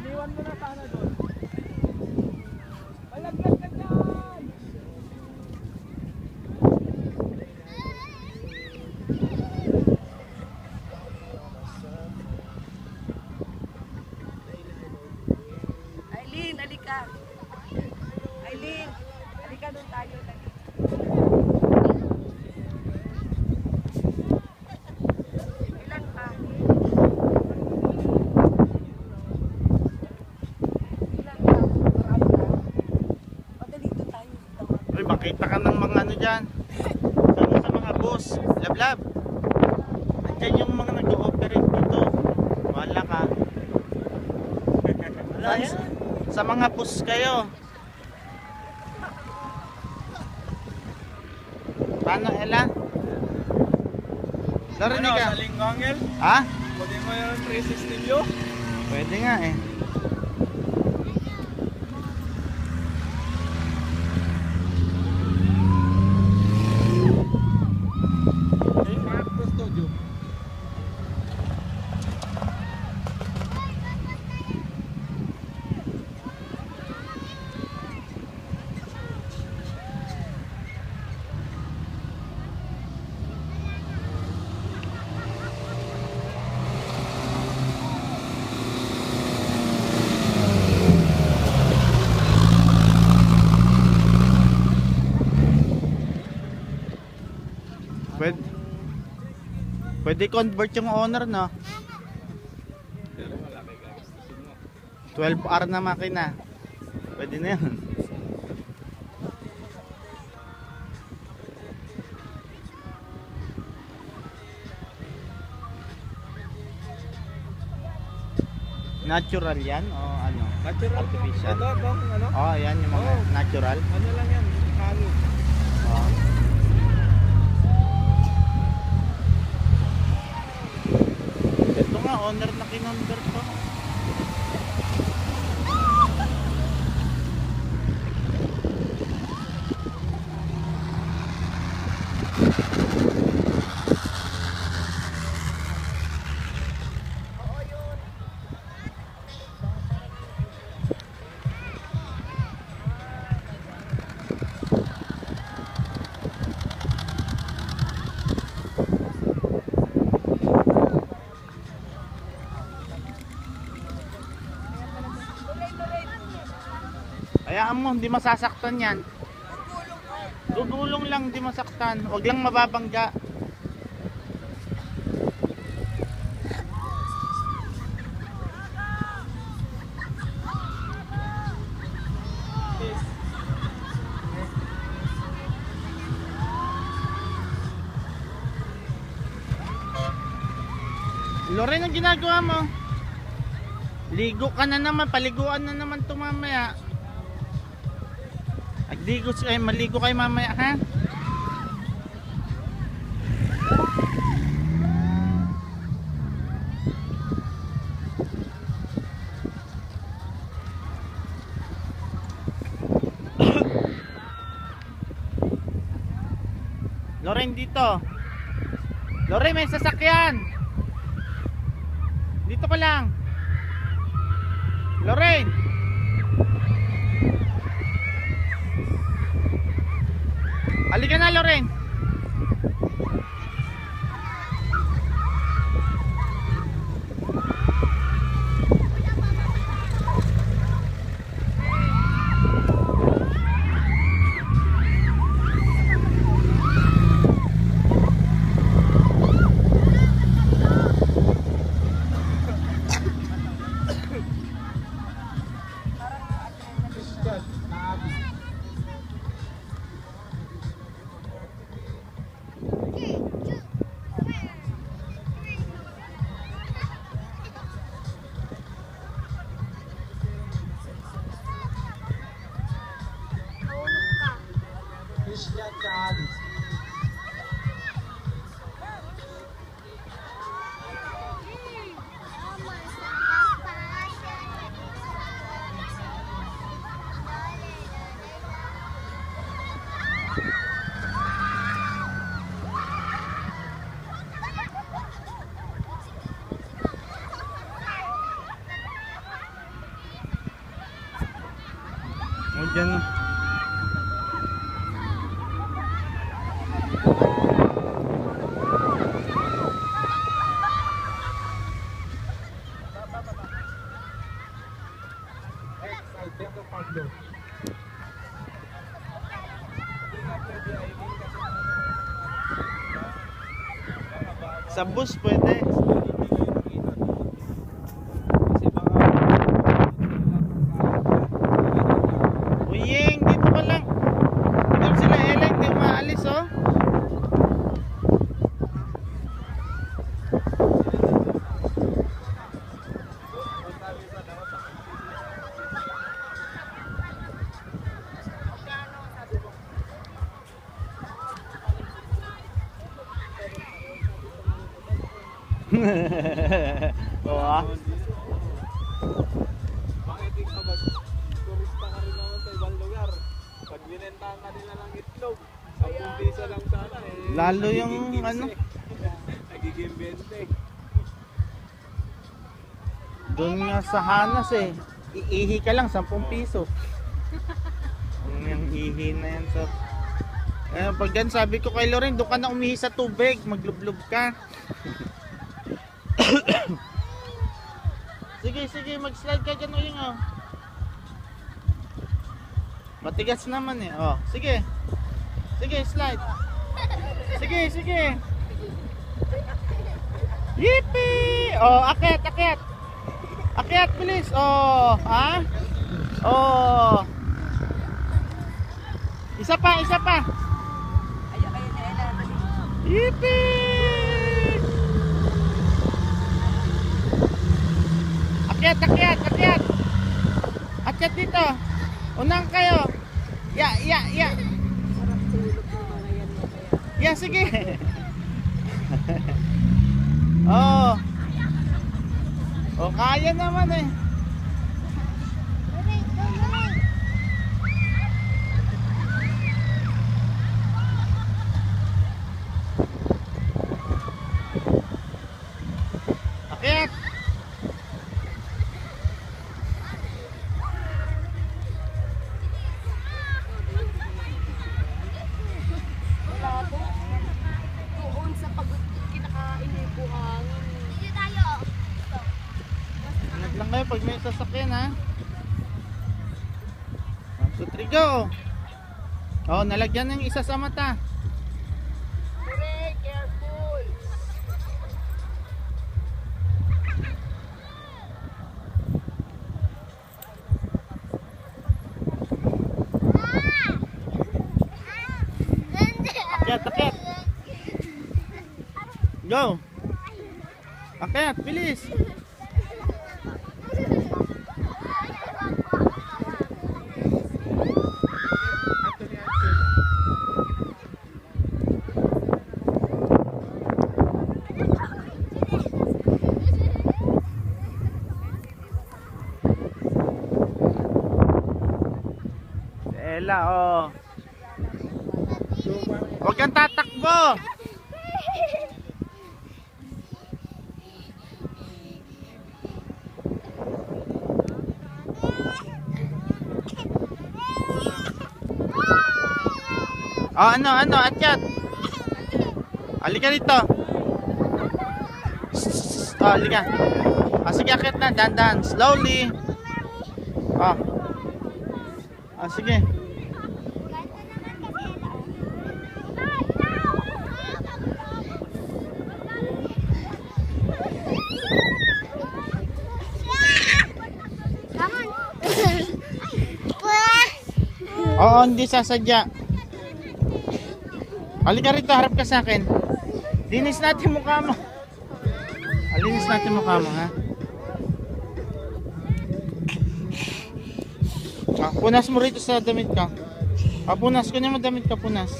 Iniwan mo na sana doon. Malaglag ka dyan! Aileen, halika. Aileen, halika doon tayo. Ilan pa? Ilan pa? Marami na. Madali doon tayo. Uy, makita ka ng mga ano dyan. Sa mga bus. Lablab. Andyan yung mga nag-ooperate dito. Wala ka. Sa mga bus kayo. Paano, Ella? Narinig ka? Sa Linggo, Angel? Ha? Pwede mo yung 360 view? Pwede nga eh. Ayun, mga studio. Pwede, pwede convert yung owner, no? 12R na makina. Pwede na yun. Natural yan o ano? Natural. Artificial. Ito, ano? Oh, yan yung mga Oh. natural. Ano lang yan? Hangin. Oh. Ito nga, owner na kinonvert ko. Hayaan mo, hindi masasaktan yan. Gugulong lang, hindi masaktan. Huwag lang mababangga. Loren, ang ginagawa mo? Ligo ka na naman, paliguan na naman ito mamaya. Maligo kayo mamaya, ha? Loren, dito. Loren, may sasakyan. Dito ka lang. Loren. Halika na, Loren. dyan. Sa bus pwede. Uyeng, dito ka lang. Tignan sila Ella, hindi maalis oh. Oo ah. Bakit ikaw turista ka rin naman sa ibang lugar? Pag binentahan ka nila ng itlog, 10 piso lang sana eh. Lalo yung Nagiging 15. ano. Nagiging 20. Doon nga sa Hanas eh. Iihi ka lang 10 piso. Yung ihi na yan sa... pag yan sabi ko kay Loren, doon ka na umihi sa tubig, maglublob ka. Sige, mag-slide ka dyan Uyeng oh. Matigas naman eh. Oh, sige. Sige, slide. Sige. Yippee! Oh, akyat. Akyat, bilis. Oh, ha? Oh. Isa pa. Ayaw kayo na Ella. Yippee! Akyat. Akyat dito. Unang kayo. Ya. Sarap tulog ng mga yan mamaya. Ya, sige. Oh. Oh, kaya naman eh. Akyat. Wala po. Doon sa pag kinakain yung buhangin. Ingat lang kayo pag may sasakyan ha. 1, 2, 3, go. Oh, nalagyan ng isa sa mata. Hooray, careful. Akyat. Go. Akyat, bilis. Ella, oh. Huwag kang tatakbo. Oh, ano, akyat. Halika dito. Oh, halika. Ah, sige, akyat na, dahan-dahan. Slowly. Oh. Ah, sige. Oo, hindi sasadya. Halika rito, harap ka sa akin. Linis natin mukha mo. Linis natin mukha mo, ha? Punas mo rito sa damit ka. Punas ko naman damit ka, punas.